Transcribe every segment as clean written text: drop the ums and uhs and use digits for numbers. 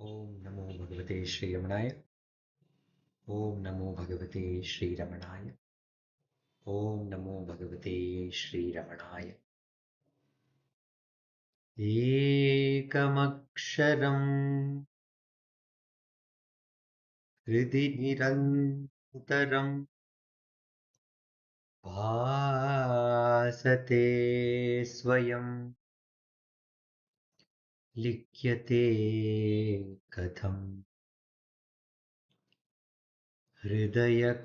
ॐ नमो भगवते श्रीरमणाय। ॐ नमो भगवते श्रीरमणाय। ॐ नमो भगवते श्रीरमणाय। एकमक्षरम् हृदि निरन्तरं भासते स्वयं लिख्यते कथं हृदयकुहरमध्ये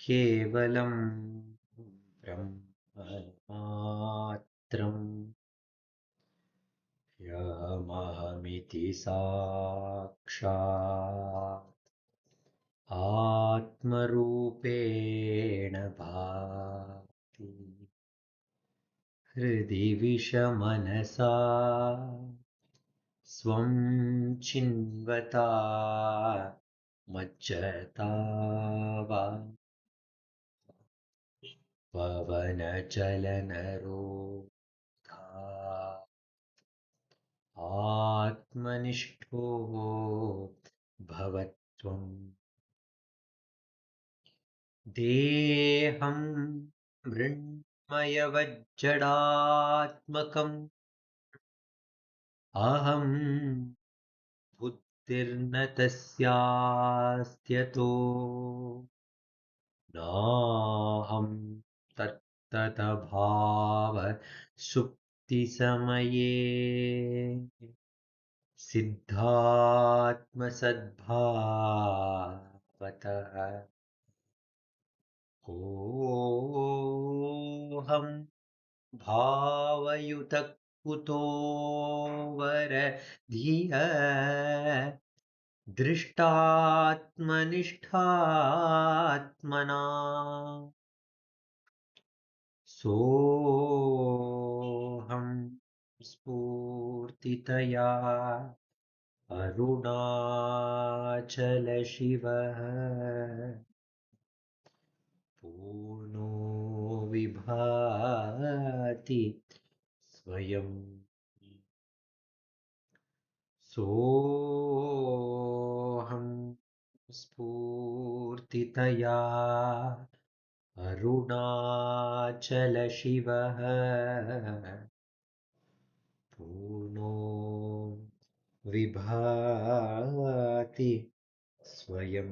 केवलं ब्रह्ममात्रम् यमहमिति साक्षात् आत्मरूपेण भाति हृदि विषमनसा स्वं चिन्वता मज्जता वा पवनचलनरोधा आत्मनिष्ठो भवत्वम् देहं मृण्मयवज्जडात्मकम् अहं बुद्धिर्न तस्यास्त्यतो नाहं तत्तदभाव सुप्तिसमये सिद्धात्मसद्भावतः कोऽहं भावयुतः कुतो वरधिय दृष्टात्मनिष्ठात्मना सोऽहं स्फूर्तितया अरुणाचलशिवः पूर्णो विभाति स्वयं सोऽहं स्फूर्तितया अरुणाचलशिवः पूर्णो विभाति स्वयं.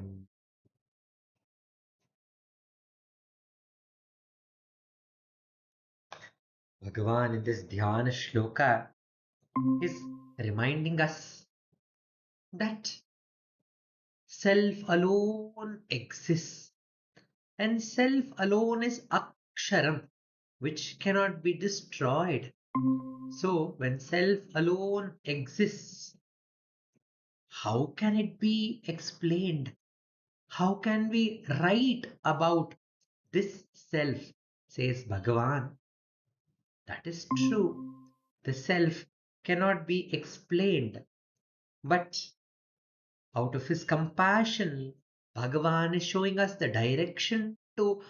Bhagavan in this dhyana shloka is reminding us that self alone exists and self alone is aksharam which cannot be destroyed. So when self alone exists, how can it be explained? How can we write about this self? Says Bhagavan. That is true. The self cannot be explained. But out of his compassion, Bhagavan is showing us the direction to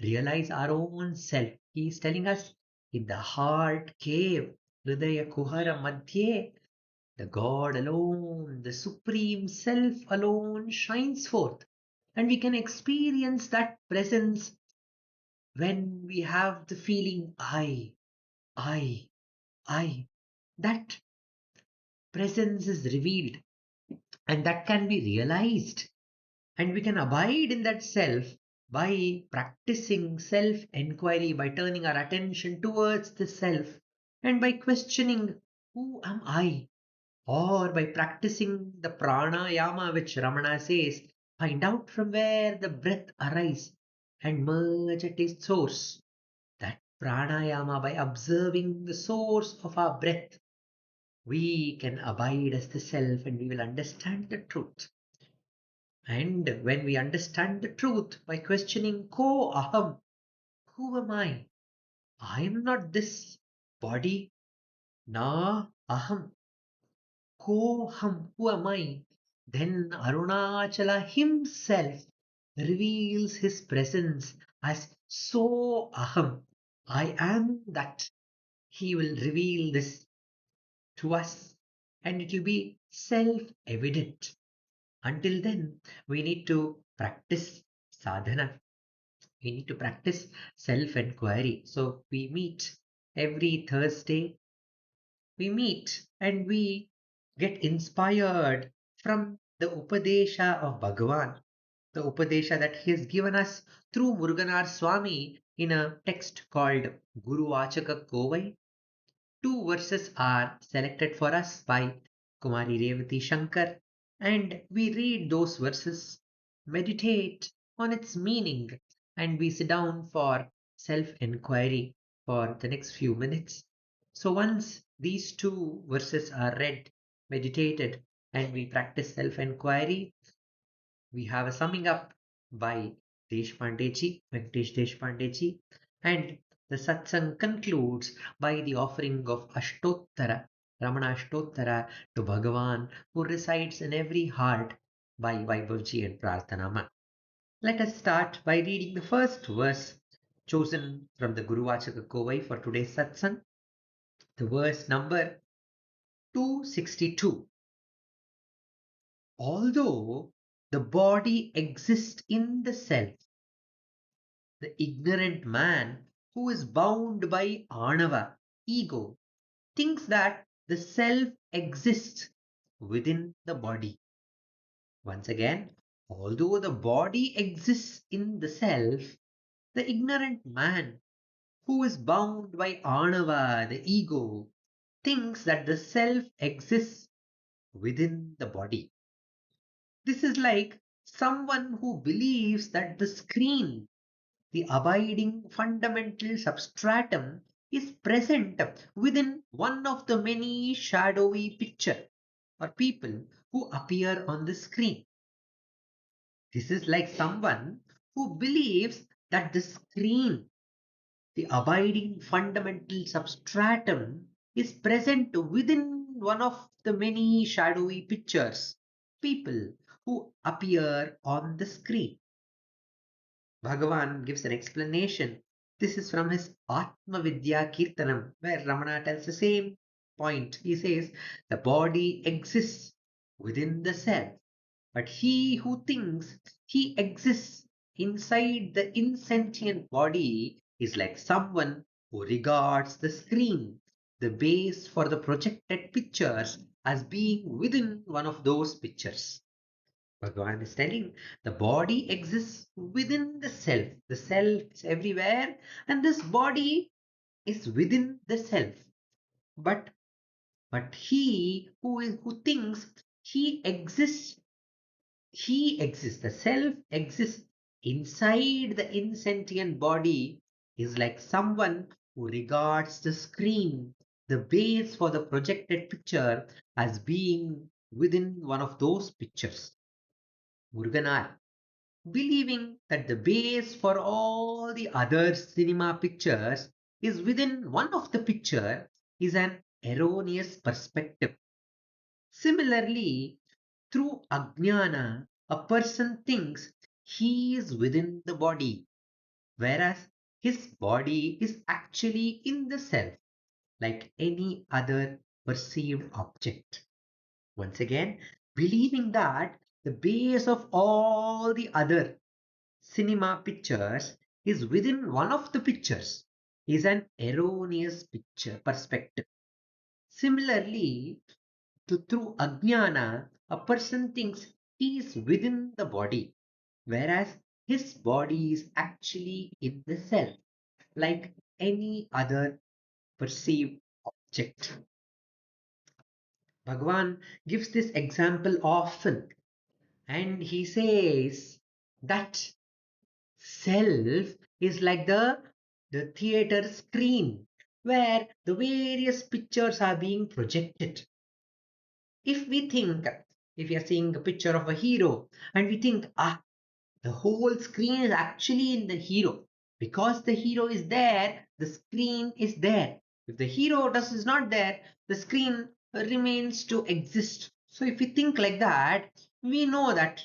realize our own self. He is telling us in the heart cave, Hridaya Kuhara Madhye, the God alone, the Supreme Self alone shines forth. And we can experience that presence when we have the feeling I, I. That presence is revealed and that can be realized. And we can abide in that self by practicing self-enquiry, by turning our attention towards the self and by questioning, who am I? Or by practicing the pranayama, which Ramana says, find out from where the breath arises and merge at its source. That pranayama, by observing the source of our breath, we can abide as the self and we will understand the truth. And when we understand the truth by questioning ko aham, who am I? I am not this body. Na aham. Ko ham, who am I? Then Arunachala himself reveals his presence as so aham. I am that. He will reveal this to us, and it will be self-evident. Until then, we need to practice sadhana. We need to practice self-enquiry. So we meet every Thursday. We meet and we get inspired from the Upadesha of Bhagavan, the Upadesha that he has given us through Muruganar Swami in a text called Guru Vachaka Kovai. Two verses are selected for us by Kumari Revati Shankar, and we read those verses, meditate on its meaning, and we sit down for self enquiry for the next few minutes. So, once these two verses are read, meditated, and we practice self enquiry, we have a summing up by Deshpandeji, Venkatesh Deshpandeji, and the satsang concludes by the offering of Ashtottara, Ramana Ashtottara to Bhagavan, who resides in every heart by Vaibhavji and Prarthanama. Let us start by reading the first verse chosen from the Guru Vachaka Kovai for today's satsang, the verse number 262. Although the body exists in the self, the ignorant man who is bound by anava, ego, thinks that the self exists within the body. Once again, although the body exists in the self, the ignorant man who is bound by anava, the ego, thinks that the self exists within the body. This is like someone who believes that the screen, the abiding fundamental substratum, is present within one of the many shadowy picture or people who appear on the screen. This is like someone who believes that the screen, the abiding fundamental substratum, is present within one of the many shadowy pictures, people who appear on the screen. Bhagavan gives an explanation. This is from his Atma Vidya Kirtanam, where Ramana tells the same point. He says, the body exists within the self, but he who thinks he exists inside the insentient body is like someone who regards the screen, the base for the projected pictures, as being within one of those pictures. Bhagavan is telling the body exists within the self. The self is everywhere, and this body is within the self. But who thinks he exists, the self exists inside the insentient body is like someone who regards the screen, the base for the projected picture, as being within one of those pictures. Muruganar, believing that the base for all the other cinema pictures is within one of the picture, is an erroneous perspective. Similarly, through ajnana, a person thinks he is within the body, whereas his body is actually in the self, like any other perceived object. Once again, believing that the base of all the other cinema pictures is within one of the pictures is an erroneous picture perspective. Similarly, through ajnana, a person thinks he is within the body, whereas his body is actually in the self, like any other perceived object. Bhagavan gives this example often, and he says that self is like the theater screen where the various pictures are being projected. If we think, if we are seeing a picture of a hero and we think, the whole screen is actually in the hero. Because the hero is there, the screen is there. If the hero is not there, the screen remains to exist. So if we think like that, we know that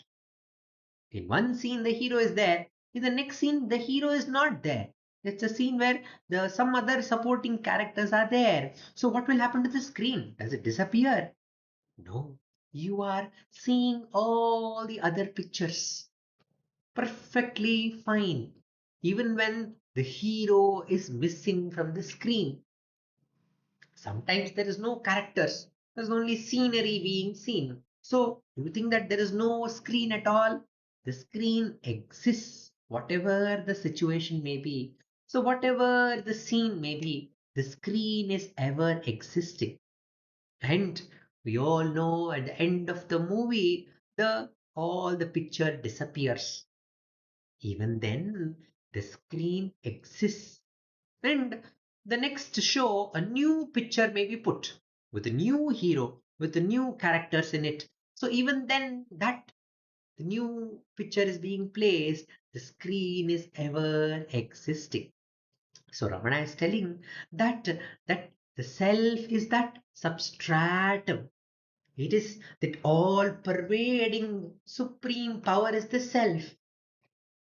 in one scene the hero is there, in the next scene the hero is not there. It's a scene where some other supporting characters are there. So what will happen to the screen? Does it disappear? No. You are seeing all the other pictures perfectly fine. Even when the hero is missing from the screen. Sometimes there is no characters. There's only scenery being seen. So do you think that there is no screen at all? The screen exists, whatever the situation may be. So whatever the scene may be, the screen is ever existing. And we all know at the end of the movie, the all the picture disappears. Even then, the screen exists. And the next show, a new picture may be put with a new hero, with the new characters in it. So even then, that the new picture is being placed, the screen is ever existing. So Ramana is telling that the self is that substratum. It is that all pervading supreme power is the self.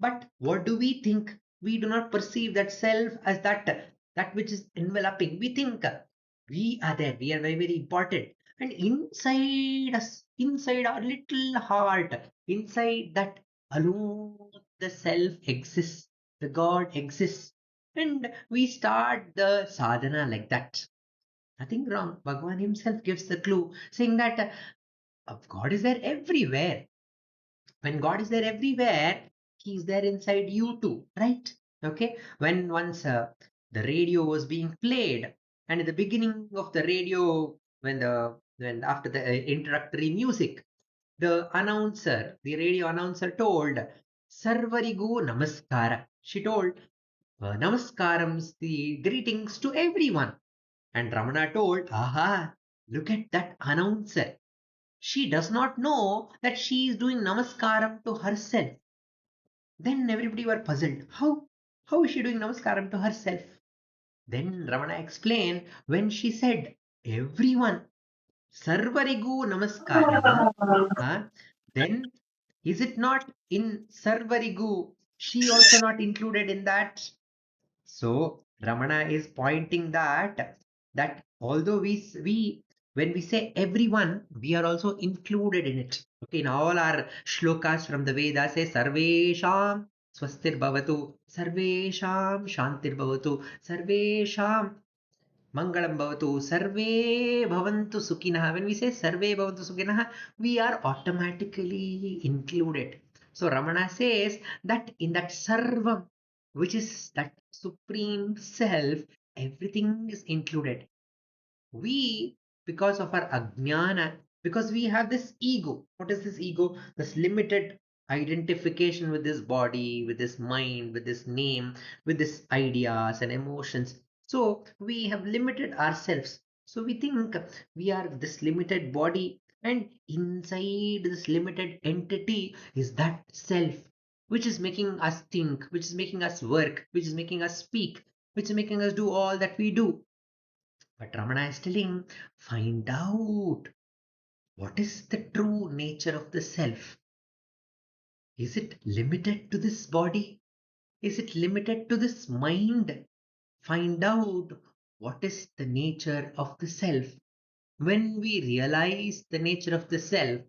But what do we think? We do not perceive that self as that which is enveloping. We think we are there, we are very, very important. And inside us, inside our little heart, inside that alone the self exists, the God exists. And we start the sadhana like that. Nothing wrong. Bhagavan himself gives the clue, saying that God is there everywhere. When God is there everywhere, He is there inside you too, right? Okay. When once the radio was being played, and at the beginning of the radio, when after the introductory music, the radio announcer told, Sarvarigu Namaskara. She told, Namaskarams, the greetings to everyone. And Ramana told, Aha, look at that announcer. She does not know that she is doing namaskaram to herself. Then everybody were puzzled. How is she doing namaskaram to herself? Then Ramana explained when she said, everyone, Sarvarigu Namaskaram, huh? Then is it not in Sarvarigu? She also not included in that. So Ramana is pointing that although we when we say everyone, we are also included in it. Okay, in all our shlokas from the Vedas say Sarvesham Swastir Bhavatu, Sarvesham Shantir Bhavatu, Sarvesham Mangalam Bhavatu, Sarve Bhavantu Sukhinah. When we say Sarve Bhavantu Sukhinah, we are automatically included. So Ramana says that in that Sarvam, which is that supreme self, everything is included. We, because of our ajnana, because we have this ego. What is this ego? This limited identification with this body, with this mind, with this name, with this ideas and emotions. So we have limited ourselves. So we think we are this limited body, and inside this limited entity is that self, which is making us think, which is making us work, which is making us speak, which is making us do all that we do. But Ramana is telling, find out what is the true nature of the self. Is it limited to this body? Is it limited to this mind? Find out what is the nature of the self. When we realize the nature of the self,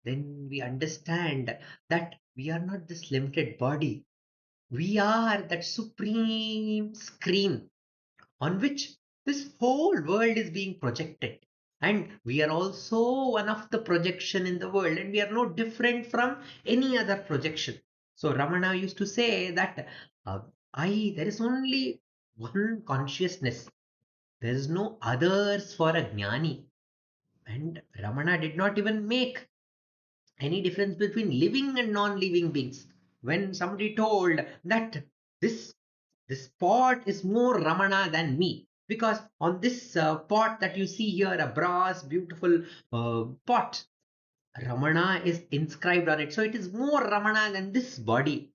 then we understand that we are not this limited body. We are that supreme screen on which this whole world is being projected. And we are also one of the projection in the world, and we are no different from any other projection. So Ramana used to say that there is only one consciousness. There is no others for a jnani. And Ramana did not even make any difference between living and non-living beings. When somebody told that this this pot is more Ramana than me, because on this pot that you see here, a brass beautiful pot, Ramana is inscribed on it. So it is more Ramana than this body.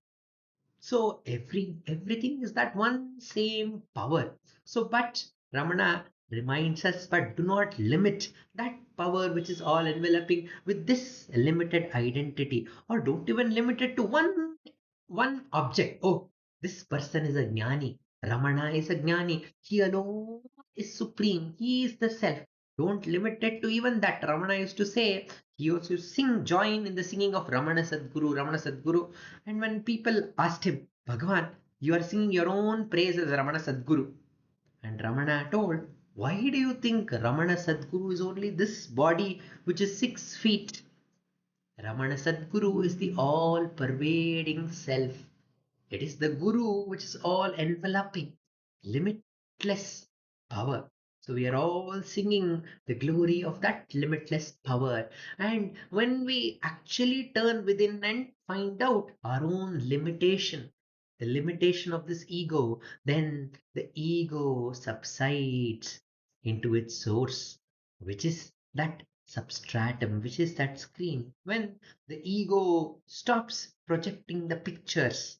So everything is that one same power. So but Ramana reminds us, but do not limit that power which is all enveloping with this limited identity, or don't even limit it to one object. Oh, this person is a jnani. Ramana is a Jnani. He alone is supreme. He is the self. Don't limit it to even that. Ramana used to say, he also join in the singing of Ramana Sadguru, Ramana Sadguru. And when people asked him, Bhagavan, you are singing your own praises, Ramana Sadguru. And Ramana told, why do you think Ramana Sadguru is only this body which is 6 feet? Ramana Sadguru is the all pervading self. It is the Guru which is all enveloping, limitless power. So we are all singing the glory of that limitless power. And when we actually turn within and find out our own limitation, the limitation of this ego, then the ego subsides into its source, which is that substratum, which is that screen. When the ego stops projecting the pictures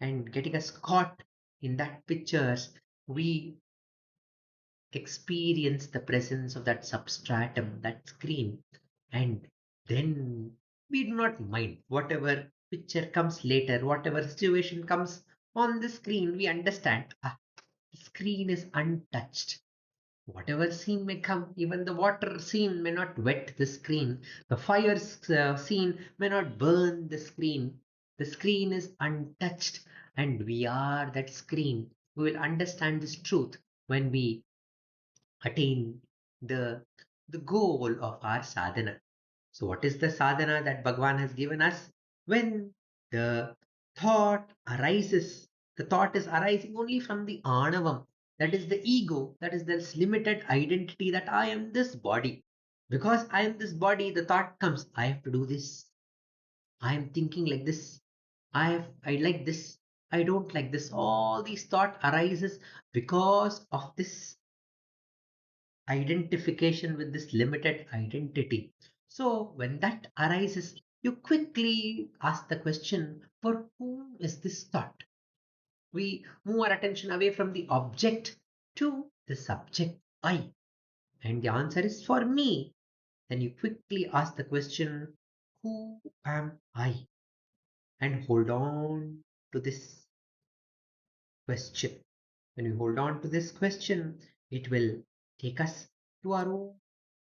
and getting us caught in that pictures, we experience the presence of that substratum, that screen, and then we do not mind whatever picture comes later, whatever situation comes on the screen. We understand, the screen is untouched. Whatever scene may come, even the water scene may not wet the screen, the fire scene may not burn the screen. The screen is untouched, and we are that screen. We will understand this truth when we attain the, the goal of our sadhana. So, what is the sadhana that Bhagwan has given us? When the thought arises, the thought is arising only from the anavam, that is the ego, that is this limited identity that I am this body. Because I am this body, the thought comes, I have to do this. I am thinking like this. I like this. I don't like this. All these thought arises because of this identification with this limited identity. So when that arises, you quickly ask the question, for whom is this thought? We move our attention away from the object to the subject, I. And the answer is for me. Then you quickly ask the question, who am I? And hold on to this question. When we hold on to this question, it will take us to our own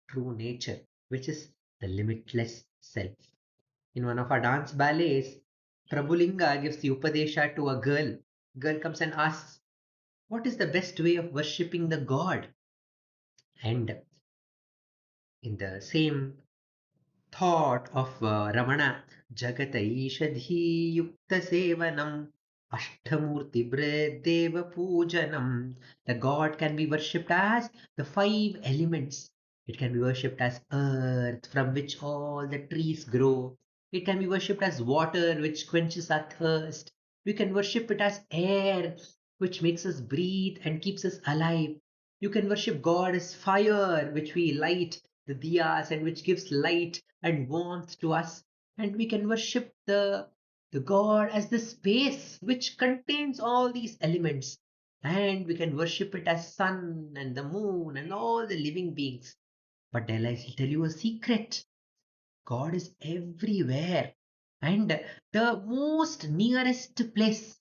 true nature, which is the limitless self. In one of our dance ballets, Prabhulinga gives the Upadesha to a girl. Girl comes and asks, what is the best way of worshipping the God? And in the same thought of Ramana, Jagadeesh Yukta Sevanam Ashtamurti Deva Pujanam. The God can be worshipped as the 5 elements. It can be worshipped as earth from which all the trees grow. It can be worshipped as water which quenches our thirst. We can worship it as air which makes us breathe and keeps us alive. You can worship God as fire which we light the diyas and which gives light and warmth to us. And we can worship the God as the space which contains all these elements. And we can worship it as sun and the moon and all the living beings. But I'll tell you a secret. God is everywhere. And the most nearest place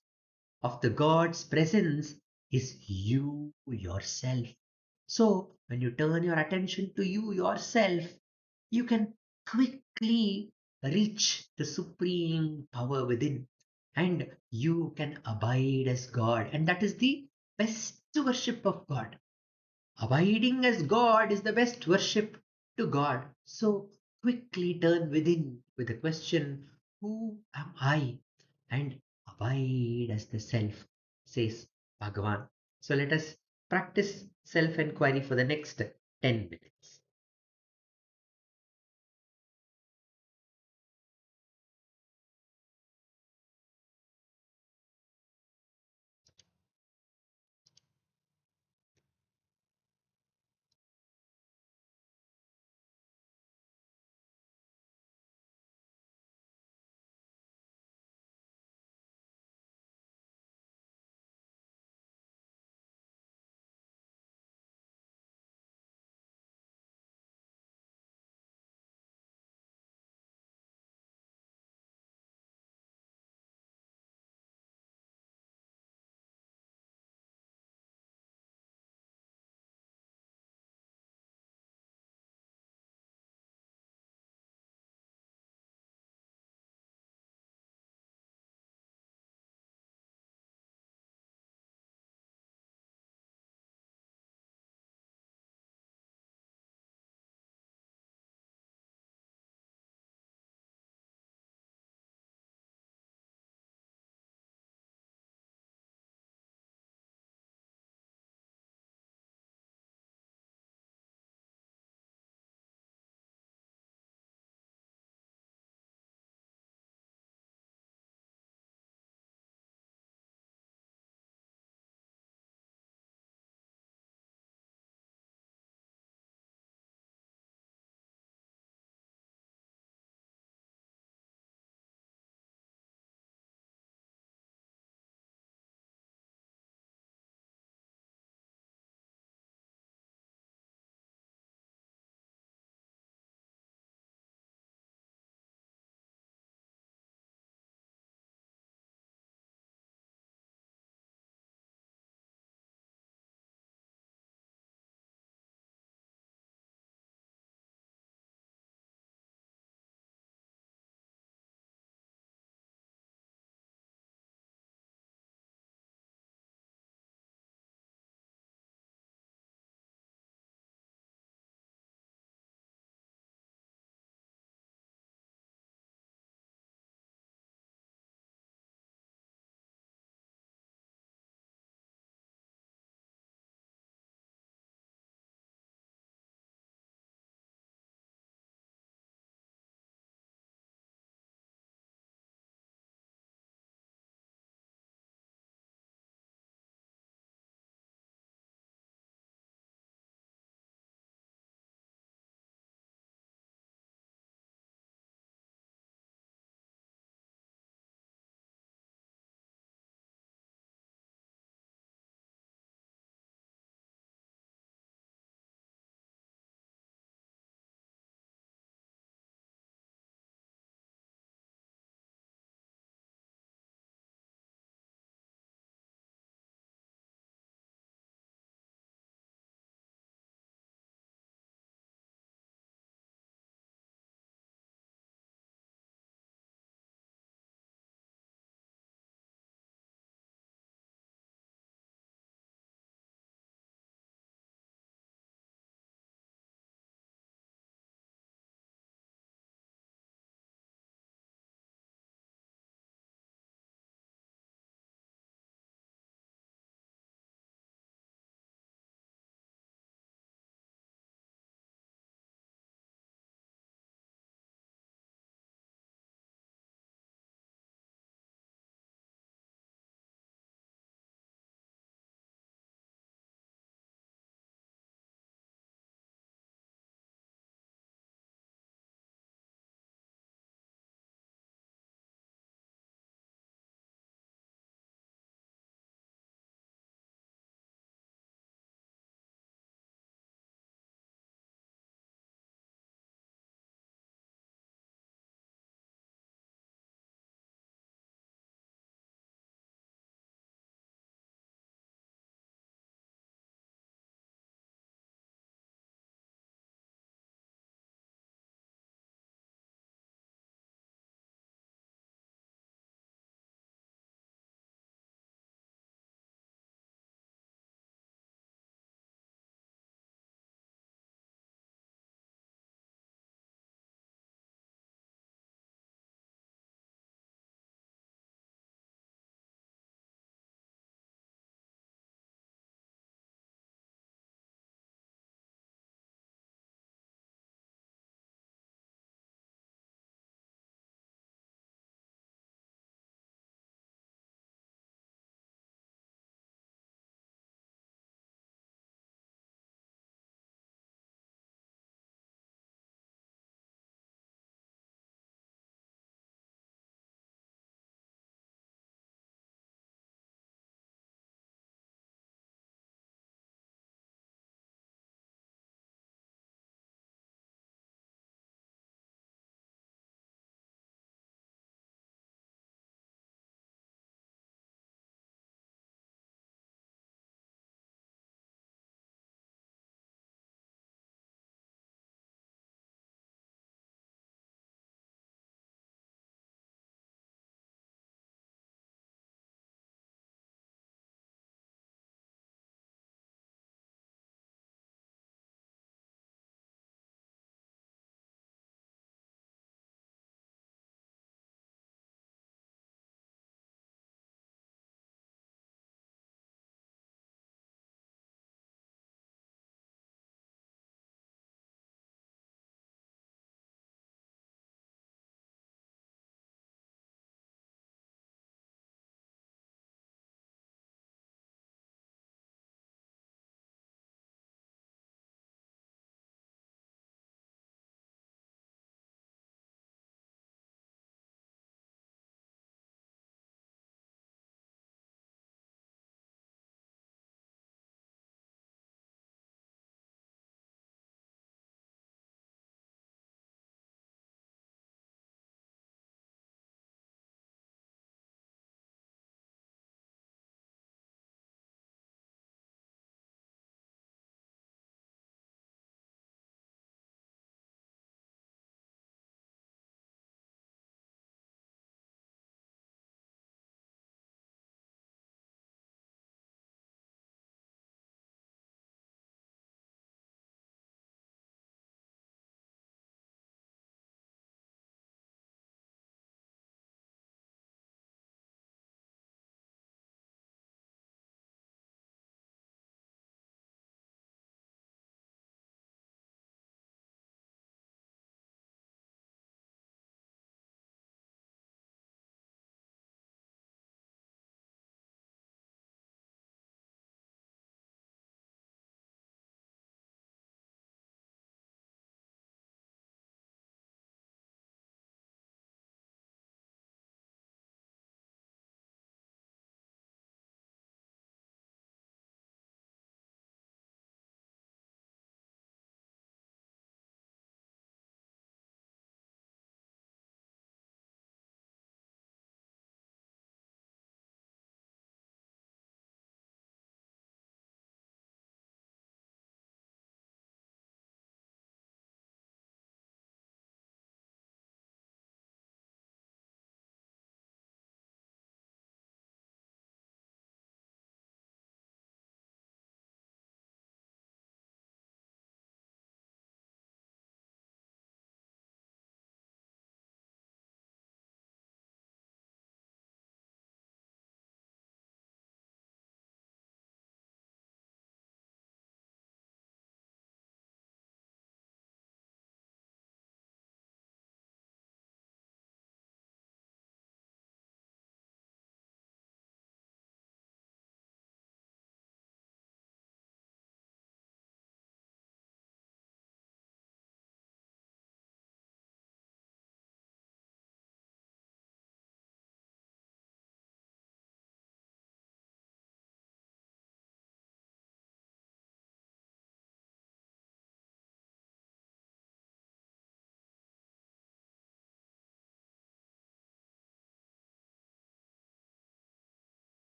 of the God's presence is you yourself. So, when you turn your attention to you yourself, you can quickly reach the supreme power within and you can abide as God. And that is the best worship of God. Abiding as God is the best worship to God. So quickly turn within with the question, who am I? And abide as the self, says Bhagavan. So let us practice self enquiry for the next 10 minutes.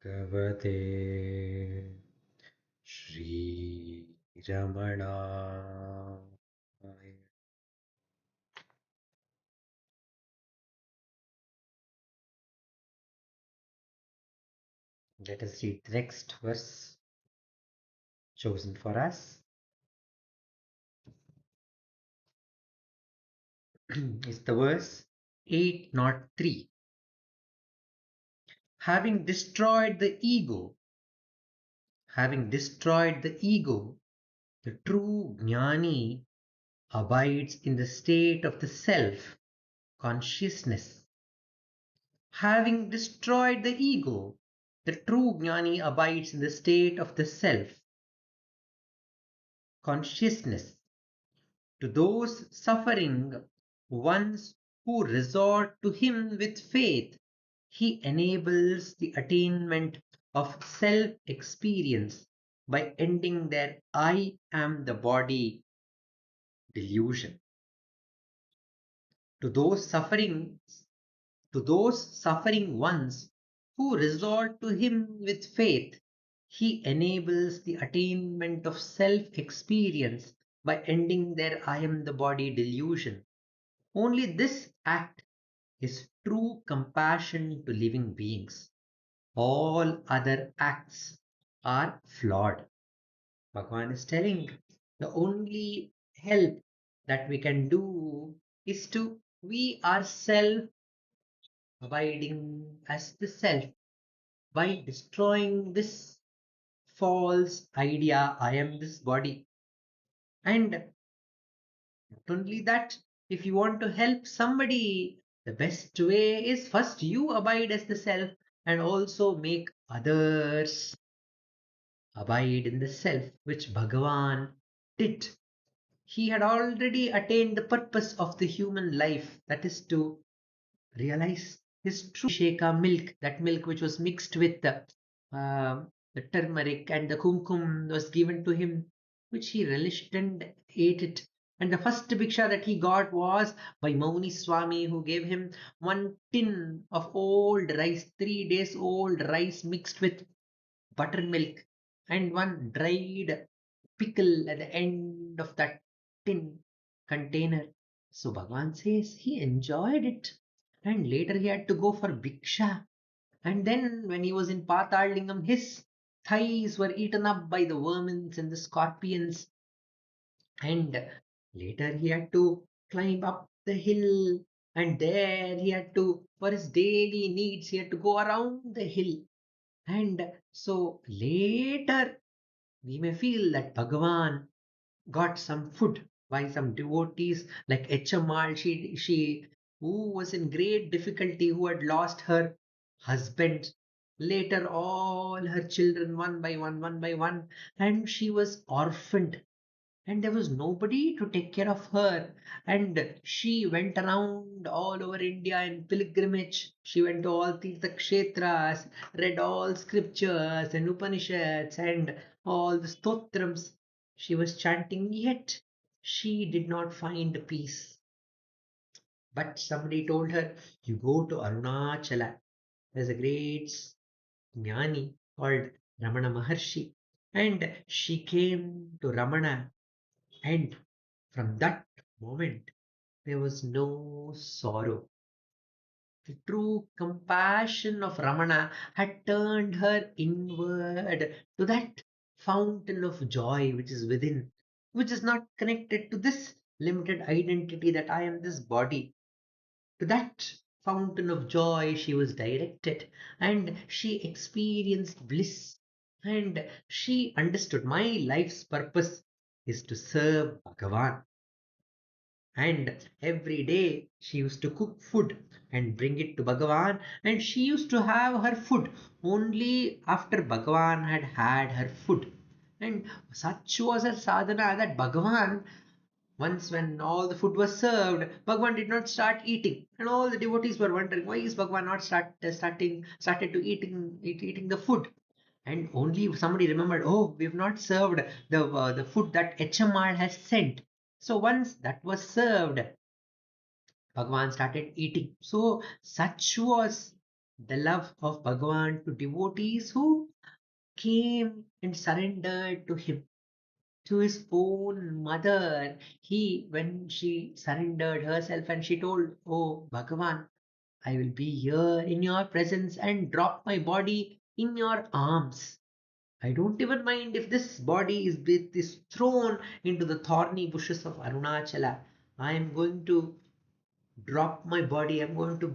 Bhagavate Shri Ramana. Let us read the next verse chosen for us. Is the verse 803. Having destroyed the ego, the true Jnani abides in the state of the self consciousness. Having destroyed the ego, the true Jnani abides in the state of the self consciousness. To those suffering ones who resort to him with faith, he enables the attainment of self experience by ending their I am the body delusion. To those suffering ones who resort to him with faith, he enables the attainment of self experience by ending their I am the body delusion. Only this act is true compassion to living beings. All other acts are flawed. Bhagavan is telling the only help that we can do is to we ourselves abiding as the self by destroying this false idea I am this body. And not only that, if you want to help somebody, the best way is first you abide as the self and also make others abide in the self, which Bhagavan did. He had already attained the purpose of the human life, that is to realize his true Sheka milk, that milk which was mixed with the turmeric and the kumkum was given to him, which he relished and ate it. And the first bhiksha that he got was by Mauni Swami, who gave him one tin of old rice, 3 days old rice mixed with buttermilk, and one dried pickle at the end of that tin container. So Bhagavan says he enjoyed it. And later he had to go for Bhiksha. And then when he was in Patalingam, his thighs were eaten up by the vermins and the scorpions. And later he had to climb up the hill. And there he had to, for his daily needs, he had to go around the hill. And so later we may feel that Bhagavan got some food by some devotees like HMR. She who was in great difficulty, who had lost her husband. Later, all her children, one by one, and she was orphaned and there was nobody to take care of her. And she went around all over India in pilgrimage. She went to all the kshetras, read all scriptures and Upanishads and all the stotrams. She was chanting, yet she did not find peace. But somebody told her, you go to Arunachala. There's a great jnani called Ramana Maharshi. And she came to Ramana, and from that moment, there was no sorrow. The true compassion of Ramana had turned her inward to that fountain of joy which is within, which is not connected to this limited identity that I am this body. To that fountain of joy she was directed, and she experienced bliss, and she understood my life's purpose is to serve Bhagavan. And every day she used to cook food and bring it to Bhagavan, and she used to have her food only after Bhagavan had had her food. And such was her sadhana that Bhagavan, once when all the food was served, Bhagavan did not start eating, and all the devotees were wondering why is Bhagavan not started to eating the food. And only somebody remembered, oh, we have not served the food that HMR has sent. So once that was served, Bhagavan started eating. So such was The love of Bhagavan to devotees who came and surrendered to him, to his own mother. When she surrendered herself and she told, "Oh Bhagavan, I will be here in your presence and drop my body in your arms. I don't even mind if this body is thrown into the thorny bushes of Arunachala. I am going to drop my body. I'm going to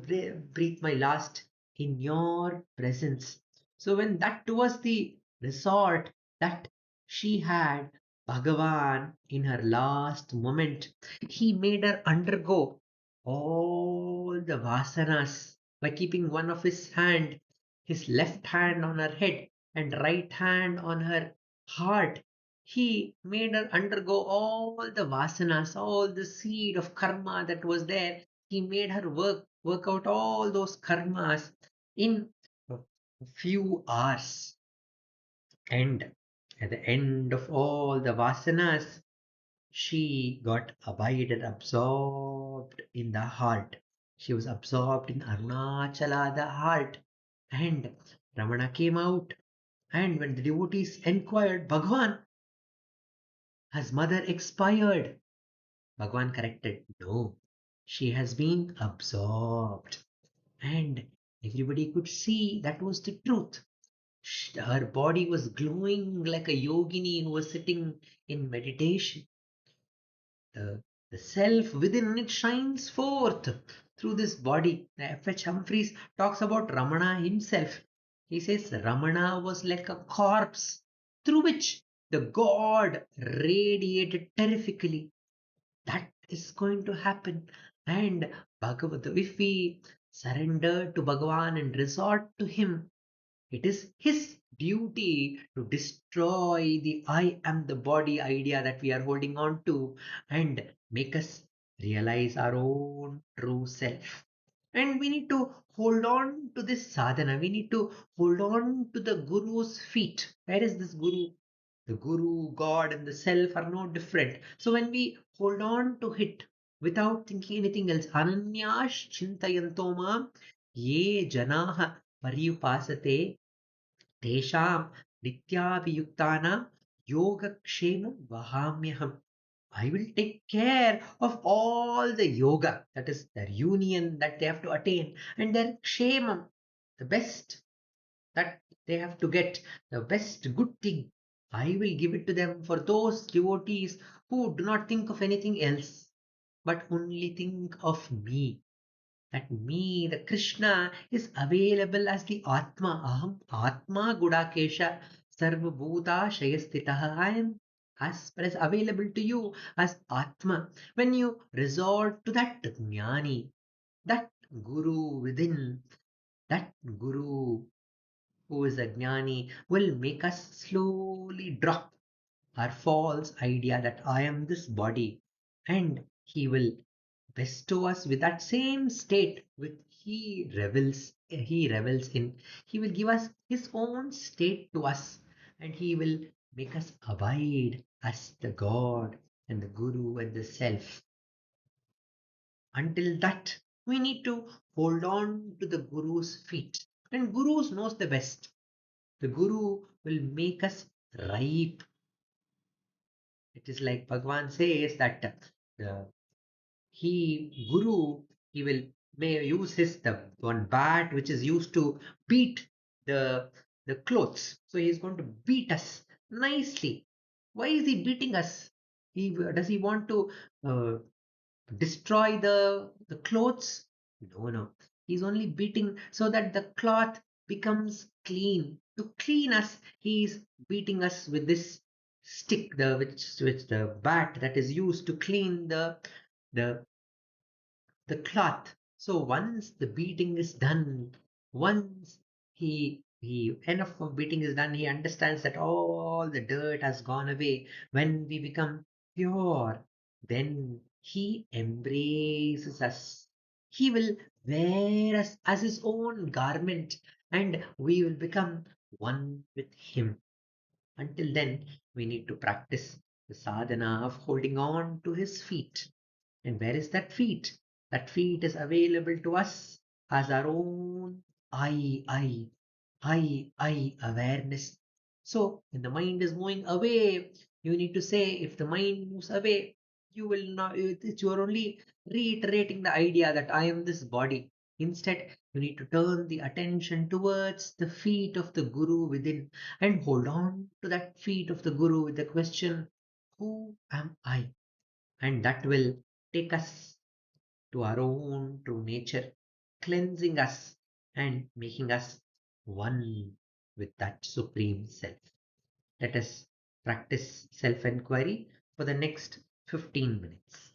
breathe my last in your presence." So when that was the resort that she had, Bhagavan in her last moment, he made her undergo all the vasanas by keeping one of his left hand on her head and right hand on her heart. He made her undergo all the vasanas, all the seed of karma that was there. He made her work out all those karmas in a few hours. And at the end of all the vasanas, she got abided, absorbed in the heart. She was absorbed in Arunachala, the heart. And Ramana came out. And when the devotees inquired, "Bhagwan, has mother expired?" Bhagwan corrected, "No, she has been absorbed." And everybody could see that was the truth. Her body was glowing like a yogini who was sitting in meditation. The, the self within it shines forth through this body. F.H. Humphreys talks about Ramana himself. He says Ramana was like a corpse through which the God radiated terrifically. That is going to happen. And if we surrender to Bhagavan and resort to Him, it is his duty to destroy the I am the body idea that we are holding on to and make us realize our own true self. And we need to hold on to this sadhana. We need to hold on to the Guru's feet. Where is this Guru? The Guru, God, and the self are no different. So when we hold on to it without thinking anything else, Ananyash Chintayantoma Ye Janaha Pariyupasate तेषां नित्याभियुक्तानां योगक्षेमं वहाम्यहम्. I will take care of all the yoga, that is their union that they have to attain, and their kshemam, the best that they have to get, the best good thing. I will give it to them for those devotees who do not think of anything else, but only think of me. That me, the Krishna, is available as the Atma. Aham Atma Gudakesha Sarva Bhuta Shayastitaha. I am as available to you as Atma. When you resort to that Jnani, that Guru within, that Guru who is a Jnani will make us slowly drop our false idea that I am this body, and he will bestow us with that same state which he revels in. He will give us his own state to us, and he will make us abide as the God and the Guru and the Self. Until that, we need to hold on to the Guru's feet, and Guru knows the best. The Guru will make us ripe. It is like Bhagwan says that Guru, he will may use the one bat which is used to beat the the clothes. So he is going to beat us nicely. Why is he beating us? Does he want to uh, destroy the clothes? No, no. He's only beating so that the cloth becomes clean. To clean us, he's beating us with this stick, which the bat that is used to clean the the cloth. So once the beating is done, once he enough of beating is done, he understands that all the dirt has gone away. When we become pure, then he embraces us. He will wear us as his own garment, and we will become one with him. Until then, we need to practice the sadhana of holding on to his feet. And where is that feet? That feet is available to us as our own. I, I awareness. So when the mind is moving away, you need to say, if the mind moves away, you will not, you are only reiterating the idea that I am this body. Instead, you need to turn the attention towards the feet of the Guru within and hold on to that feet of the Guru with the question, who am I? And that will take us to our own true nature, cleansing us and making us one with that supreme self. Let us practice self enquiry for the next 15 minutes.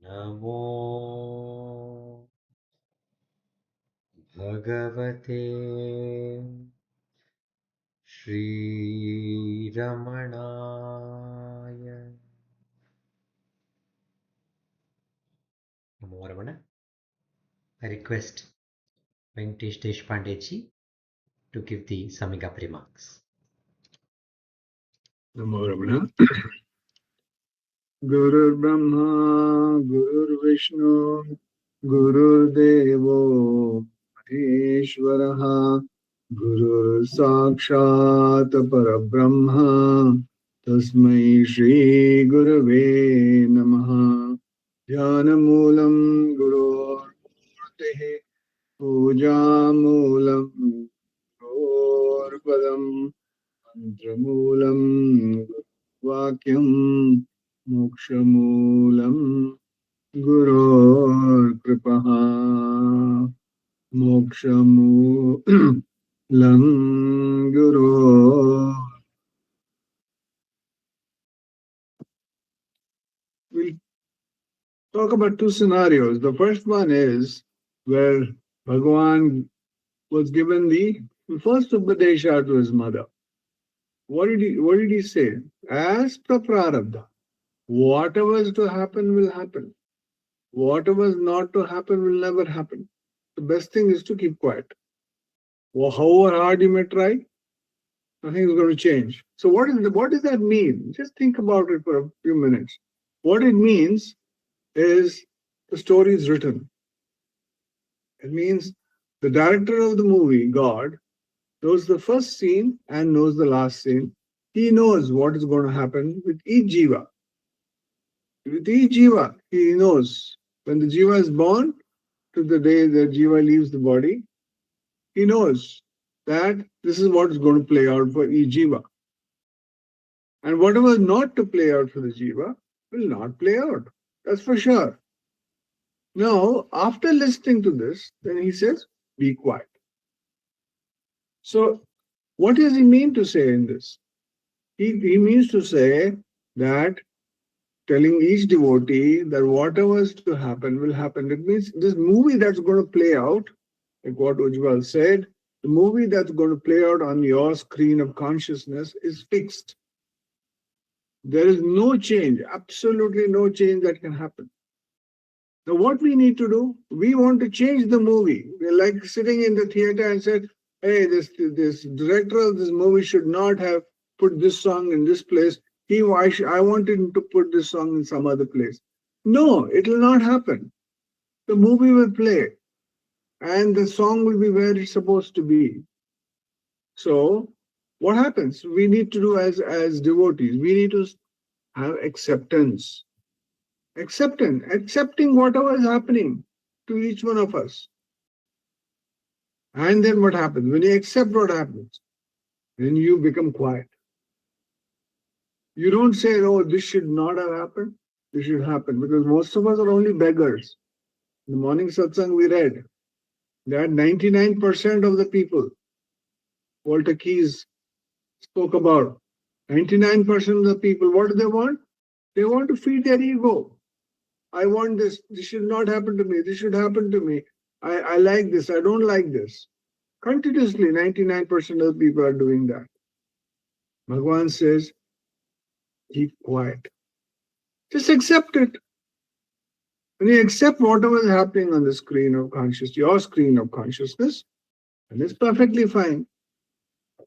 नमो भगवते श्रीरमणाय Namo Ramana. I request Venkatesh Despande ji to give the summing up remarks. Namo Ramana. Gurur Brahma, Gurur Vishnu, Gurur Devo, Maheshwaraha, Gurur Sakshat Parabrahma, Tasmai Shri Gurave Namaha. Dhyanamoolam Gurur Murtehe, Pujamoolam Gurur Padam, Mantramulam Vakyam, Mokshamulam Guror Kripaha, Mokshamulam Guror. We'll talk about two scenarios. The first one is where Bhagavan was given the first Upadesha to his mother. What did he say? As per prarabdha, whatever is to happen will happen. Whatever is not to happen will never happen. The best thing is to keep quiet. Or however hard you may try, nothing is going to change. So what does that mean? Just think about it for a few minutes. What it means is the story is written. It means the director of the movie, God, knows the first scene and knows the last scene. He knows what is going to happen with each jiva. With each jiva, he knows when the jiva is born to the day the jiva leaves the body, he knows that this is what is going to play out for each jiva. And whatever is not to play out for the jiva will not play out. That's for sure. Now, after listening to this, then he says, be quiet. So, what does he mean to say in this? He means to say that telling each devotee that whatever is to happen will happen. It means this movie that's going to play out, like what Ujwal said, the movie that's going to play out on your screen of consciousness is fixed. There is no change, absolutely no change that can happen. Now, what we need to do, we want to change the movie. We're like sitting in the theater and said, hey, this director of this movie should not have put this song in this place. I wanted him to put this song in some other place. No, it will not happen. The movie will play and the song will be where it's supposed to be. So, what happens? We need to do as devotees, we need to have acceptance. Accepting whatever is happening to each one of us. And then what happens? When you accept what happens, then you become quiet. You don't say, oh, this should not have happened, this should happen, because most of us are only beggars. In the morning satsang we read that 99% of the people, Walter Keyes spoke about, 99% of the people, what do they want? They want to feed their ego. I want this should not happen to me, this should happen to me. I like this, I don't like this. Continuously, 99% of the people are doing that. Bhagavan says, keep quiet. Just accept it. When you accept whatever is happening on the screen of consciousness, your screen of consciousness, and it's perfectly fine.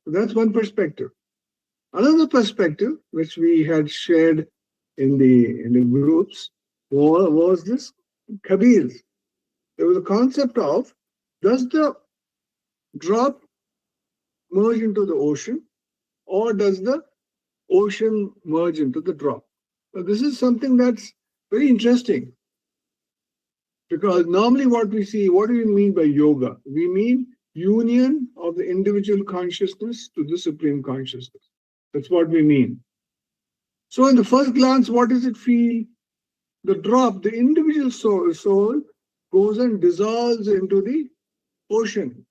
So that's one perspective. Another perspective, which we had shared in the groups, was this Kabir's. There was a concept of, does the drop merge into the ocean, or does the ocean merge into the drop? So this is something that's very interesting, because normally what we see, what do we mean by yoga? We mean union of the individual consciousness to the supreme consciousness. That's what we mean. So in the first glance, what does it feel? The drop, the individual soul goes and dissolves into the ocean.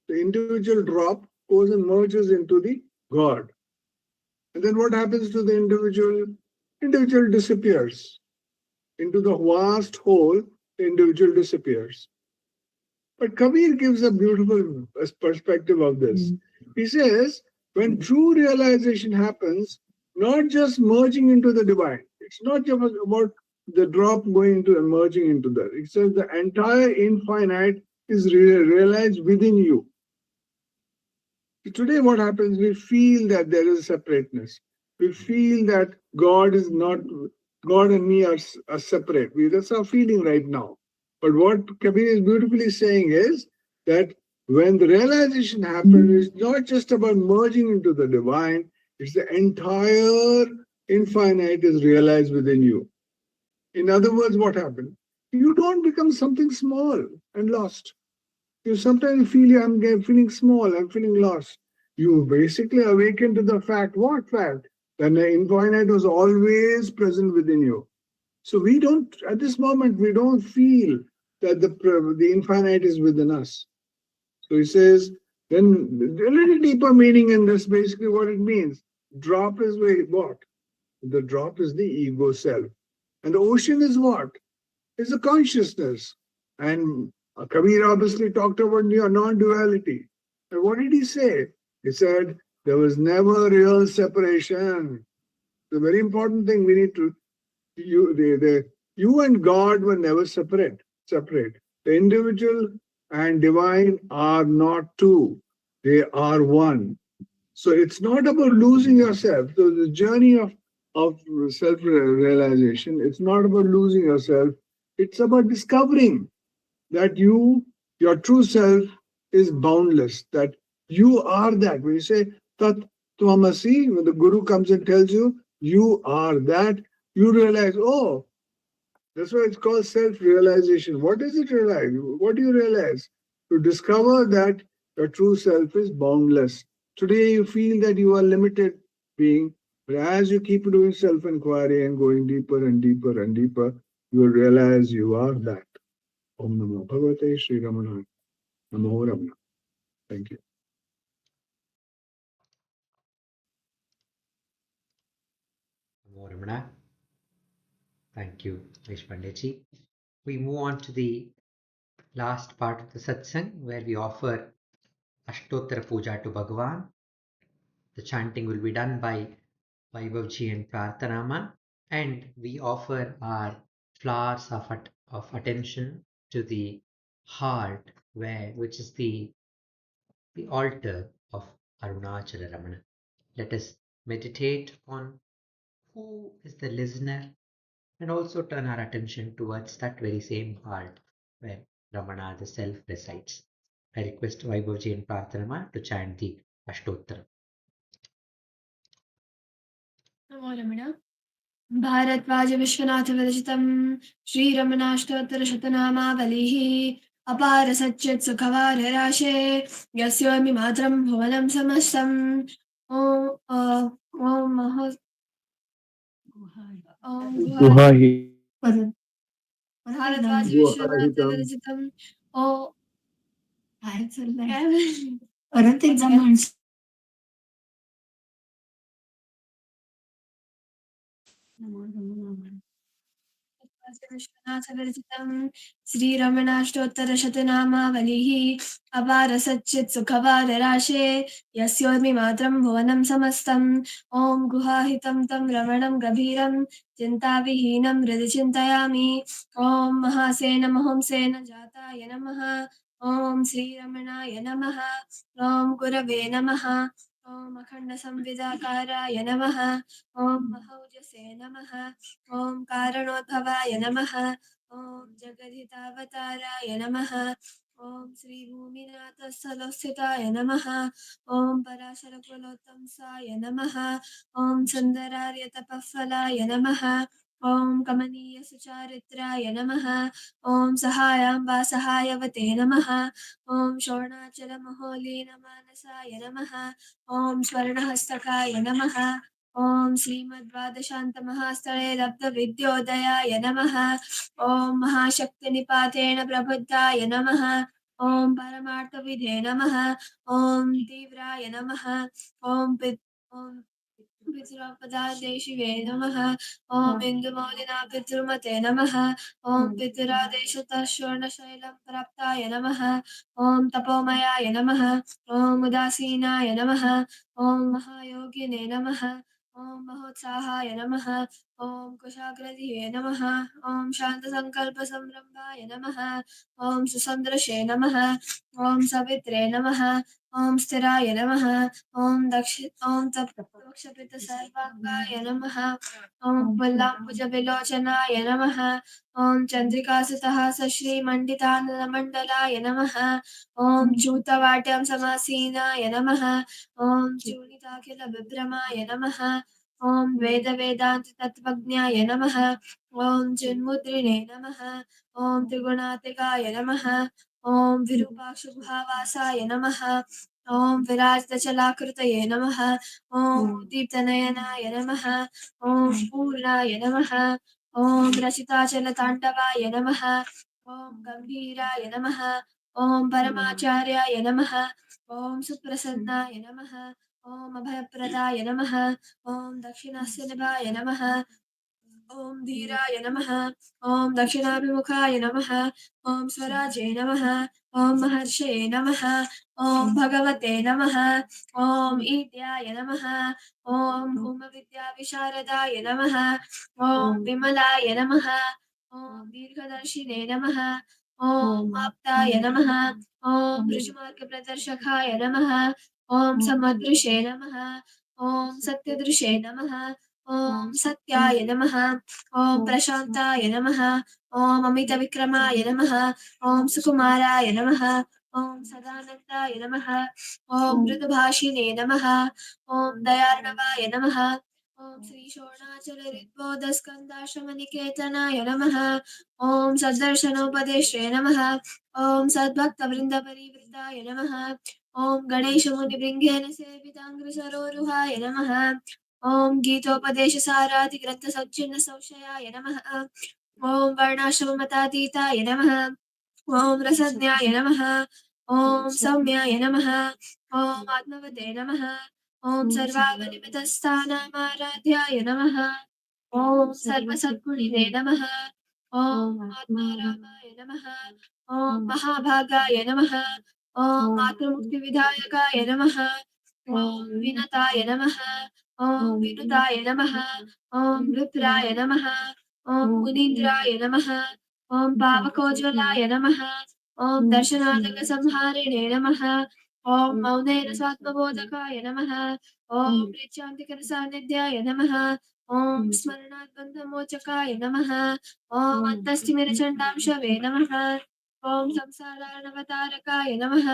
The individual drop goes and merges into the God. And then what happens to the individual? Individual disappears. into the vast whole, the individual disappears. But Kabir gives a beautiful perspective of this. He says, when true realization happens, not just merging into the divine, it's not just about the drop going into and merging into that. It says the entire infinite is realized within you. Today, what happens? We feel that there is separateness. We feel that God is not, God and me are separate. That's our feeling right now. But what Kabir is beautifully saying is that when the realization happens, it's not just about merging into the divine, it's the entire infinite is realized within you. In other words, what happened? You don't become something small and lost. You sometimes feel I'm feeling small, I'm feeling lost. You basically awaken to the fact, what fact? That the infinite was always present within you. So we don't, at this moment, we don't feel that the infinite is within us. So he says, then a little deeper meaning in this, basically what it means. Drop is what? The drop is the ego self. And the ocean is what? Is a consciousness. And Kabir obviously talked about non-duality. And what did he say? He said there was never real separation. The very important thing we need to you and God were never separate. Separate. The individual and divine are not two. They are one. So it's not about losing yourself. So the journey of self-realization, it's not about losing yourself. It's about discovering that your true self is boundless, that you are that. When you say Tat Tvamasi, when the Guru comes and tells you, you are that, you realize, oh, that's why it's called self-realization. What does it realize? What do you realize? You discover that your true self is boundless. Today you feel that you are limited being, but as you keep doing self-inquiry and going deeper and deeper and deeper, you will realize you are that. Om Namo Bhagavate Sri Ramana. Namo Ramana. Thank you. Namo Ramana. Thank you, Despande. We move on to the last part of the satsang where we offer Ashtottara Puja to Bhagavan. The chanting will be done by Vaibhavji and Prarthanama, and we offer our flowers of attention to the heart, which is the altar of Arunachala Ramana. Let us meditate on who is the listener and also turn our attention towards that very same heart where Ramana the self resides. I request Vaibhavji and Prarthanama to chant the Ashtottara. नमो रमण भारद्वाज विश्वनाथ विरचितं श्रीरमणाष्टोत्तरशतनामावलिः अपार सच्चित् सुखवार राशे यस्योऽमि मात्रं भुवनं समस्तम् ॐ मह Guhahi. Bhardwaj Vishwanath विरचितं ॐ काय चाललंय परत एकदा माणसं विश्वनाथविरचितं श्रीरमणाष्टोत्तरशतनामावलिः अपार सच्चित् सुखवार राशे यस्योर्मि मात्रं भुवनं समस्तम् ॐ गुहाहितं तं रमणं गभीरं चिन्ताविहीनं हृदि चिन्तयामि ॐ महासेन महोंसेन जाताय नमः ॐ श्रीरमणाय नमः ॐ गुरवे नमः ॐ अखण्डसंविदाकाराय नमः ॐ महौजसे नमः ॐ कारणोद्भवाय नमः ॐ जगद्धितावताराय नमः ॐ श्रीभूमिनाथस्थलस्थिताय नमः ॐ पराशरकुलोत्तंसाय नमः ॐ सुन्दरार्यतपःफलाय नमः ॐ कमनीयसुचारित्राय नमः ॐ सहायाम्बा सहायवते नमः ॐ शोणाचलमहोलीनमानसाय नमः ॐ स्वर्णहस्तकाय नमः ॐ श्रीमद्वादशान्तमहास्थले लब्धविद्योदयाय नमः ॐ महाशक्तिनिपातेन प्रबुद्धाय नमः ॐ परमार्थविधे नमः ॐ तीव्राय नमः ॐ पितृपदादेशिवे नमः ॐ इन्दुमौलिना पितृमते नमः ॐ पितरादेशतः प्राप्ताय नमः ॐ तपोमयाय नमः ॐ उदासीनाय नमः ॐ महायोगिने नमः ॐ महोत्साहाय नमः ॐ कुशाग्रधिये नमः ॐ शान्तसङ्कल्पसंरम्भाय नमः ॐ सुसन्दृशे नमः ॐ सवित्रे नमः ॐ स्थिराय नमः ॐ तप्तवक्षपितसर्वाङ्गाय नमः ॐ पुल्लाम्बुजविलोचनाय नमः ॐ चन्द्रिकासुतः सश्रीमण्डितानलमण्डलाय नमः ॐ चूतवाट्यां समासीनाय नमः ॐ चूणिताखिलविभ्रमाय नमः ॐ वेदवेदान्ततत्त्वज्ञाय नमः ॐ चिन्मुद्रिणे नमः ॐ त्रिगुणात्मिकाय नमः ॐ विरूपाक्षुभावासाय नमः ॐ विराजतचलाकृतये नमः ॐ दीप्तनयनाय नमः ॐ पूर्णाय नमः ॐ रचिताचलताण्डवाय नमः ॐ गम्भीराय नमः ॐ परमाचार्याय नमः ॐ सुप्रसन्नाय नमः ॐ अभयप्रदाय नमः ॐ दक्षिणास्यनिभाय नमः ॐ धीराय नमः ॐ दक्षिणाभिमुखाय नमः ॐ स्वराजे नमः ॐ महर्षये नमः ॐ भगवते नमः ॐ ईड्याय नमः ॐ भूमविद्याविशारदाय नमः ॐ विमलाय नमः ॐ दीर्घदर्शिने नमः ॐ आप्ताय नमः ॐ ऋजुमार्गप्रदर्शकाय नमः ॐ समदृशे नमः ॐ सत्यदृशे नमः ॐ सत्याय नमः ॐ प्रशान्ताय नमः ॐ अमितविक्रमाय नमः ॐ सुकुमाराय नमः ॐ सदानन्दाय नमः ॐ मृदुभाषिणे नमः ॐ दयार्णवाय नमः ॐ श्रीशोणाचलरिद्बोधस्कन्दाश्रमनिकेतनाय नमः ॐ सद्दर्शनोपदेश्रे नमः ॐ सद्भक्तवृन्दपरिवृताय नमः ॐ गणेशमुनिभृङ्गेन सेविताङ्घ्रिसरोरुहाय नमः ॐ गीतोपदेशसारादिग्रन्थसच्चिन्नसंशयाय नमः ॐ वर्णाश्रममतातीताय नमः ॐ रसज्ञाय नमः ॐ सौम्याय नमः ॐ आत्मवते नमः ॐ सर्वावनिमितस्थानामाराध्याय नमः ॐ सर्वसद्गुणिने नमः ॐ आत्मारामाय नमः ॐ महाभागाय नमः ॐ मातृमुक्तिविधायकाय नमः ॐ विनताय नमः ॐ विनुताय नमः ॐ रुद्राय नमः ॐ मुनीन्द्राय नमः ॐ पावकोज्ज्वलाय नमः ॐ दर्शनानकसंहारिणे नमः ॐ मौनेन स्वात्मबोधकाय नमः ॐ मृच्छान्तिकरसान्निध्याय नमः ॐ स्मरणाद्बन्धमोचकाय नमः ॐ अन्तस्तिमिरचण्डांशवे नमः ॐ संसारार्णवतारकाय नमः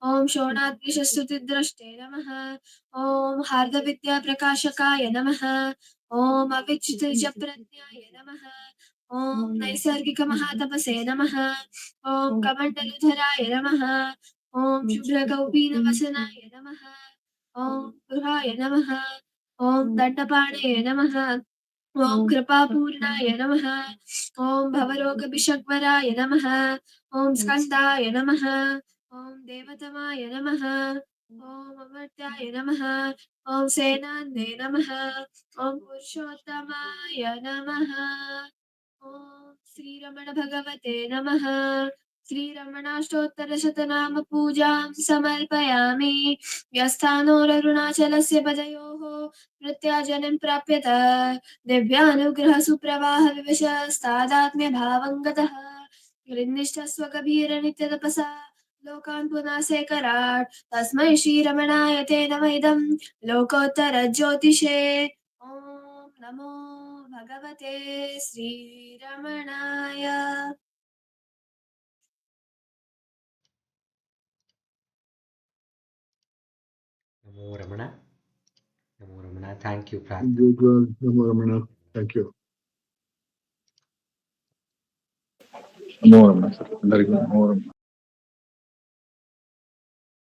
ॐ शोणाद्विषस्तुतिद्रष्टे नमः ॐ हार्दविद्याप्रकाशकाय नमः ॐ अविच्युतप्रज्ञाय नमः ॐ नैसर्गिकमहातपसे नमः ॐ कमण्डलुधराय नमः ॐ शुभ्रगौपीनवसनाय नमः ॐ गृहाय नमः ॐ दण्डपाणये नमः ॐ कृपापूर्णाय नमः ॐ भवरोगभिषग्वराय नमः ॐ स्कन्दाय नमः ॐ देवतमाय नमः ॐ अमर्त्याय नमः ॐ सेनान्ये नमः ॐ पुरुषोत्तमाय नमः ॐ श्रीरमण भगवते नमः श्रीरमणाष्टोत्तरशतनाम पूजां समर्पयामि व्यस्थानोररुणाचलस्य पदयोः प्रत्याजनं प्राप्यत दिव्यानुग्रहसुप्रवाह विवशस्तादात्म्यभावं गतः गृह्णिष्ठस्वगभीरनित्यतपसा लोकान् पुनासेकराट् तस्मै श्रीरमणाय ते नम इदं लोकोत्तरज्योतिषे ॐ नमो भगवते श्रीरमणाय Namo Ramana. Namo Ramana. Thank you, Prarthana. Ujwal, Namo Ramana. Thank you. Namo Ramana.